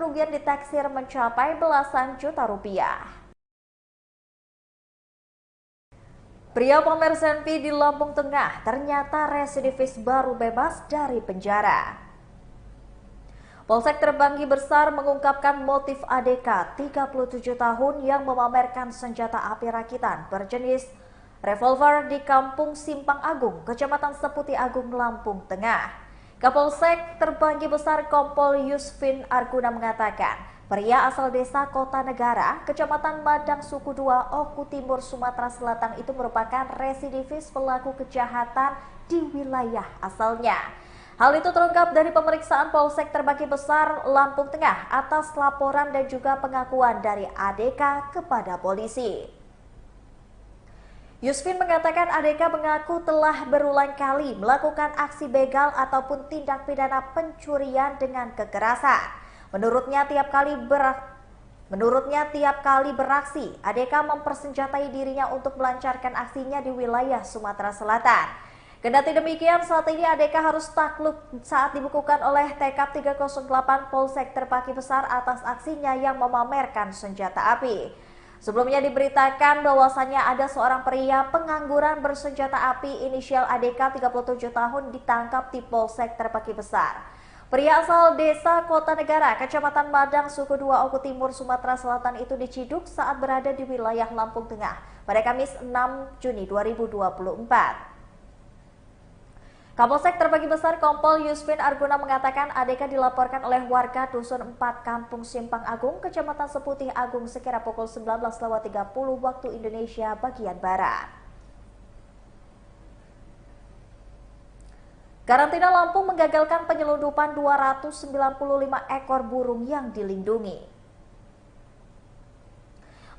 kerugian ditaksir mencapai belasan juta rupiah. Pria pamer selfie di Lampung Tengah ternyata residivis baru bebas dari penjara. Polsek Terbanggi Besar mengungkapkan motif ADK 37 tahun yang memamerkan senjata api rakitan berjenis revolver di Kampung Simpang Agung, Kecamatan Seputi Agung, Lampung Tengah. Kapolsek Terbanggi Besar Kompol Yusfin Arguna mengatakan, pria asal desa Kota Negara, Kecamatan Madang Suku 2, Oku Timur, Sumatera Selatan itu merupakan residivis pelaku kejahatan di wilayah asalnya. Hal itu terungkap dari pemeriksaan Polsek Terbanggi Besar, Lampung Tengah atas laporan dan juga pengakuan dari ADK kepada polisi. Yusfin mengatakan ADK mengaku telah berulang kali melakukan aksi begal ataupun tindak pidana pencurian dengan kekerasan. Menurutnya tiap kali beraksi, ADK mempersenjatai dirinya untuk melancarkan aksinya di wilayah Sumatera Selatan. Kendati demikian, saat ini ADK harus takluk saat dibukukan oleh TK 308 Polsek Terbanggi Besar atas aksinya yang memamerkan senjata api. Sebelumnya diberitakan bahwasannya ada seorang pria pengangguran bersenjata api inisial ADK 37 tahun ditangkap di Polsek Terbanggi Besar. Pria asal desa Kota Negara, Kecamatan Madang Suku 2, Oku Timur, Sumatera Selatan itu diciduk saat berada di wilayah Lampung Tengah pada Kamis 6 Juni 2024. Kapolsek Terbanggi Besar Kompol Yusfin Arguna mengatakan ADK dilaporkan oleh warga Dusun 4 Kampung Simpang Agung, Kecamatan Seputi Agung sekira pukul 19.30 waktu Indonesia bagian Barat. Karantina Lampung menggagalkan penyelundupan 295 ekor burung yang dilindungi.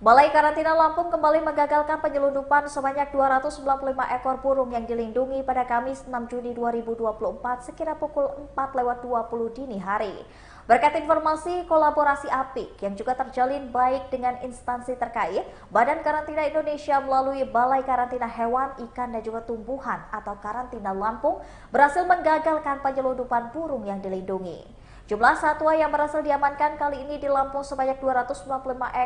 Balai Karantina Lampung kembali menggagalkan penyelundupan sebanyak 295 ekor burung yang dilindungi pada Kamis 6 Juni 2024 sekira pukul 4.20 dini hari. Berkat informasi kolaborasi apik yang juga terjalin baik dengan instansi terkait, Badan Karantina Indonesia melalui Balai Karantina Hewan, Ikan, dan juga Tumbuhan atau Karantina Lampung berhasil menggagalkan penyelundupan burung yang dilindungi. Jumlah satwa yang berhasil diamankan kali ini di Lampung sebanyak 295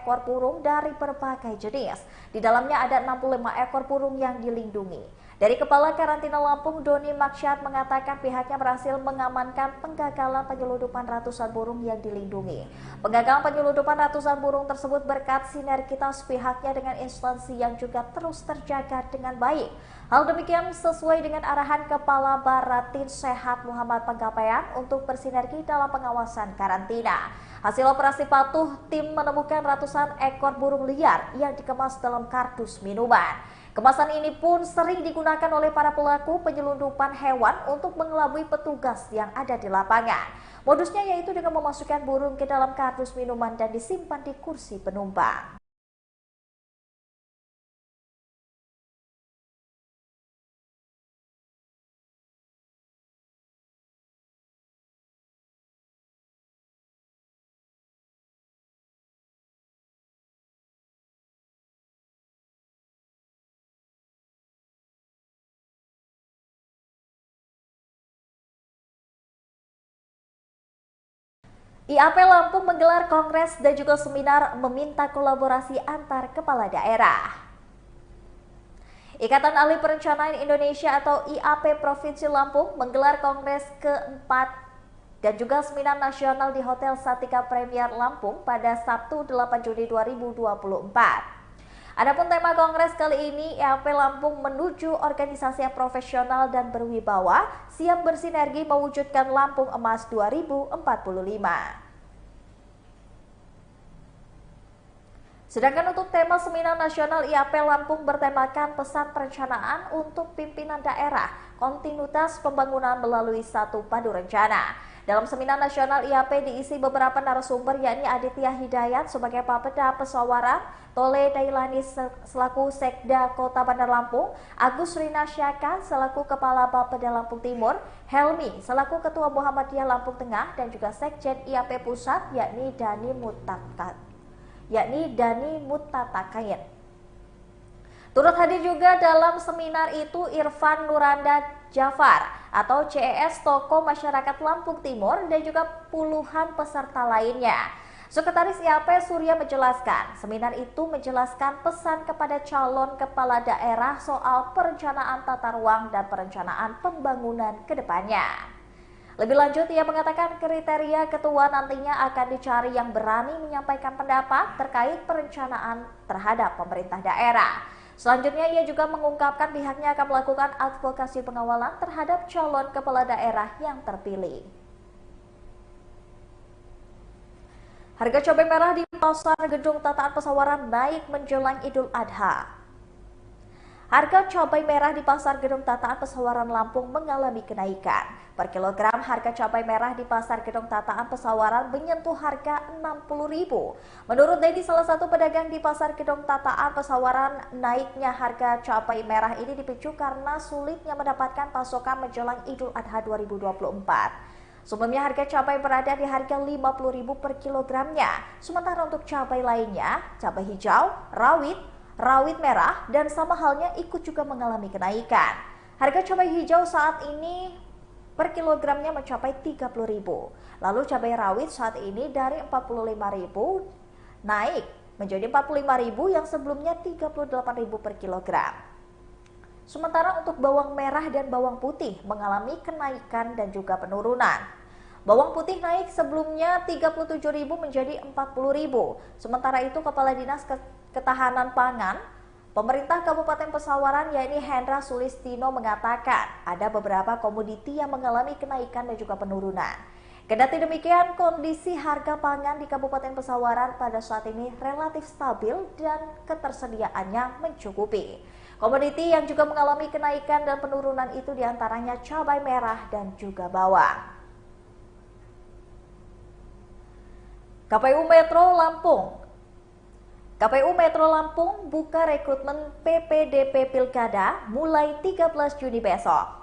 ekor burung dari berbagai jenis. Di dalamnya ada 65 ekor burung yang dilindungi. Dari Kepala Karantina Lampung, Doni Maksyad mengatakan pihaknya berhasil mengamankan penggagalan penyelundupan ratusan burung yang dilindungi. Penggagalan penyelundupan ratusan burung tersebut berkat sinergitas pihaknya dengan instansi yang juga terus terjaga dengan baik. Hal demikian sesuai dengan arahan Kepala Baratin Sehat Muhammad Penggapaian untuk bersinergi dalam pengawasan karantina. Hasil operasi patuh, tim menemukan ratusan ekor burung liar yang dikemas dalam kardus minuman. Kemasan ini pun sering digunakan oleh para pelaku penyelundupan hewan untuk mengelabui petugas yang ada di lapangan. Modusnya yaitu dengan memasukkan burung ke dalam kardus minuman dan disimpan di kursi penumpang. IAP Lampung menggelar kongres dan juga seminar meminta kolaborasi antar kepala daerah. Ikatan Ahli Perencanaan Indonesia atau IAP Provinsi Lampung menggelar kongres ke-4 dan juga seminar nasional di Hotel Satika Premier Lampung pada Sabtu 8 Juni 2024. Adapun tema kongres kali ini, IAP Lampung menuju organisasi yang profesional dan berwibawa, siap bersinergi mewujudkan Lampung Emas 2045. Sedangkan untuk tema seminar nasional IAP Lampung bertemakan pesan perencanaan untuk pimpinan daerah, kontinuitas pembangunan melalui satu padu rencana. Dalam seminar nasional IAP diisi beberapa narasumber yakni Aditya Hidayat sebagai Bapeda Pesawaran, Tole Dailani selaku Sekda Kota Bandar Lampung, Agus Rina Syaka selaku Kepala Bapeda Lampung Timur, Helmi selaku Ketua Muhammadiyah Lampung Tengah dan juga Sekjen IAP Pusat yakni Dani Mutatakain. Turut hadir juga dalam seminar itu Irfan Nuranda Jafar atau CES Tokoh Masyarakat Lampung Timur dan juga puluhan peserta lainnya. Sekretaris IAP Surya menjelaskan, seminar itu menjelaskan pesan kepada calon kepala daerah soal perencanaan tata ruang dan perencanaan pembangunan ke depannya. Lebih lanjut, ia mengatakan kriteria ketua nantinya akan dicari yang berani menyampaikan pendapat terkait perencanaan terhadap pemerintah daerah. Selanjutnya, ia juga mengungkapkan pihaknya akan melakukan advokasi pengawalan terhadap calon kepala daerah yang terpilih. Harga cabai merah di Pasar Gedung Tataan Pesawaran naik menjelang Idul Adha. Harga cabai merah di Pasar Gedung Tataan Pesawaran Lampung mengalami kenaikan. Per kilogram harga cabai merah di Pasar Gedung Tataan Pesawaran menyentuh harga Rp60.000. Menurut Dedi, salah satu pedagang di Pasar Gedung Tataan Pesawaran, naiknya harga cabai merah ini dipicu karena sulitnya mendapatkan pasokan menjelang Idul Adha 2024. Sebelumnya harga cabai berada di harga Rp50.000 per kilogramnya. Sementara untuk cabai lainnya, cabai hijau, rawit merah, dan sama halnya ikut juga mengalami kenaikan. Harga cabai hijau saat ini per kilogramnya mencapai Rp30.000. Lalu cabai rawit saat ini dari Rp45.000 naik menjadi Rp45.000 yang sebelumnya Rp38.000 per kilogram. Sementara untuk bawang merah dan bawang putih mengalami kenaikan dan juga penurunan. Bawang putih naik sebelumnya Rp37.000 menjadi Rp40.000. Sementara itu Kepala Dinas Ketahanan Pangan Pemerintah Kabupaten Pesawaran yakni Hendra Sulistino mengatakan ada beberapa komoditi yang mengalami kenaikan dan juga penurunan. Kendati demikian, kondisi harga pangan di Kabupaten Pesawaran pada saat ini relatif stabil dan ketersediaannya mencukupi. Komoditi yang juga mengalami kenaikan dan penurunan itu diantaranya cabai merah dan juga bawang. KPU Metro Lampung buka rekrutmen PPDP Pilkada mulai 13 Juni besok.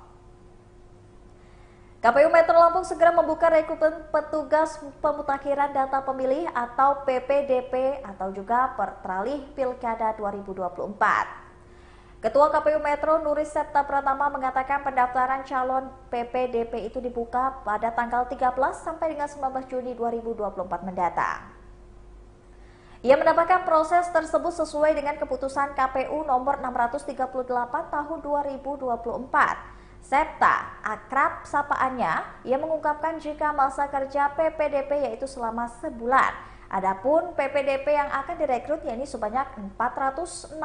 KPU Metro Lampung segera membuka rekrutmen petugas pemutakhiran data pemilih atau PPDP atau juga pertralih Pilkada 2024. Ketua KPU Metro Nuris Septa Pratama mengatakan pendaftaran calon PPDP itu dibuka pada tanggal 13 sampai dengan 19 Juni 2024 mendatang. Ia menambahkan proses tersebut sesuai dengan keputusan KPU nomor 638 tahun 2024. Septa, akrab sapaannya, ia mengungkapkan jika masa kerja PPDP yaitu selama sebulan. Adapun PPDP yang akan direkrut yakni sebanyak 468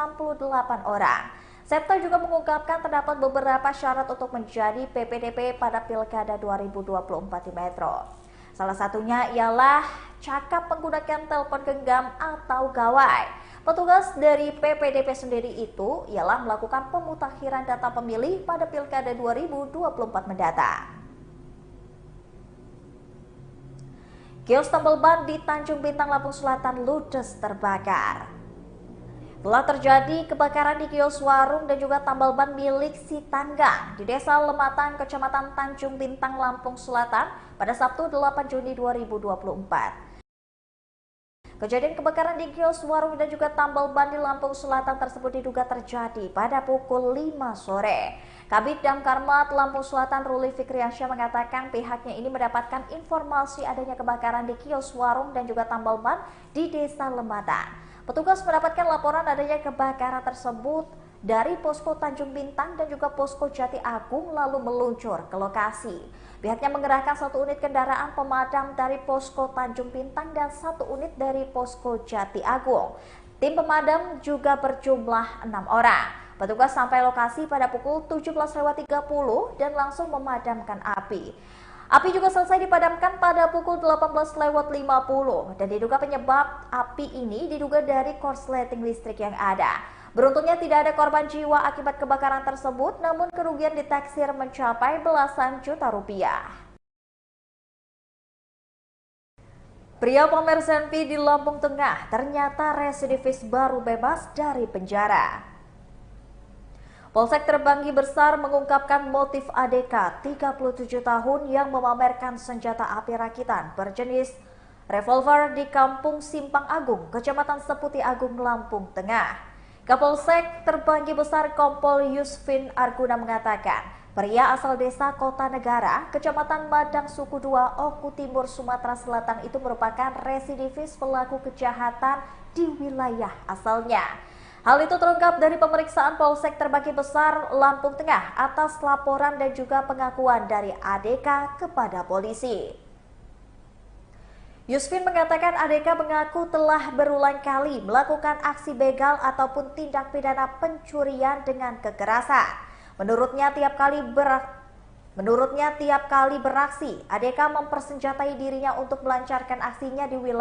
orang. Septa juga mengungkapkan terdapat beberapa syarat untuk menjadi PPDP pada Pilkada 2024 di Metro. Salah satunya ialah cakap menggunakan telepon genggam atau gawai. Petugas dari PPDP sendiri itu ialah melakukan pemutakhiran data pemilih pada Pilkada 2024 mendatang. Kios tambal ban di Tanjung Bintang, Lampung Selatan ludes terbakar. Telah terjadi kebakaran di kios warung dan juga tambal ban milik si Tanggang di Desa Lematan, Kecamatan Tanjung Bintang, Lampung Selatan pada Sabtu 8 Juni 2024. Kejadian kebakaran di kios warung dan juga tambal ban di Lampung Selatan tersebut diduga terjadi pada pukul 5 sore. Kabid Damkarmat Lampung Selatan Ruli Fikriansyah mengatakan pihaknya ini mendapatkan informasi adanya kebakaran di kios warung dan juga tambal ban di Desa Lematan. Petugas mendapatkan laporan adanya kebakaran tersebut dari Posko Tanjung Bintang dan juga Posko Jati Agung lalu meluncur ke lokasi. Pihaknya mengerahkan 1 unit kendaraan pemadam dari Posko Tanjung Bintang dan 1 unit dari Posko Jati Agung. Tim pemadam juga berjumlah 6 orang. Petugas sampai lokasi pada pukul 17.30 dan langsung memadamkan api. Api juga selesai dipadamkan pada pukul 18.50 dan diduga penyebab api ini diduga dari korsleting listrik yang ada. Beruntungnya tidak ada korban jiwa akibat kebakaran tersebut, namun kerugian ditaksir mencapai belasan juta rupiah. Pria pamer selfie di Lampung Tengah ternyata residivis baru bebas dari penjara. Polsek Terbanggi Besar mengungkapkan motif ADK 37 tahun yang memamerkan senjata api rakitan berjenis revolver di Kampung Simpang Agung, Kecamatan Seputi Agung, Lampung Tengah. Kapolsek Terbanggi Besar Kompol Yusfin Arguna mengatakan Pria asal desa Kota Negara, Kecamatan Madang Suku 2, Oku Timur, Sumatera Selatan itu merupakan residivis pelaku kejahatan di wilayah asalnya. Hal itu terungkap dari pemeriksaan Polsek Terbagi Besar, Lampung Tengah atas laporan dan juga pengakuan dari ADK kepada polisi. Yusfin mengatakan ADK mengaku telah berulang kali melakukan aksi begal ataupun tindak pidana pencurian dengan kekerasan. Menurutnya tiap kali beraksi, ADK mempersenjatai dirinya untuk melancarkan aksinya di wilayah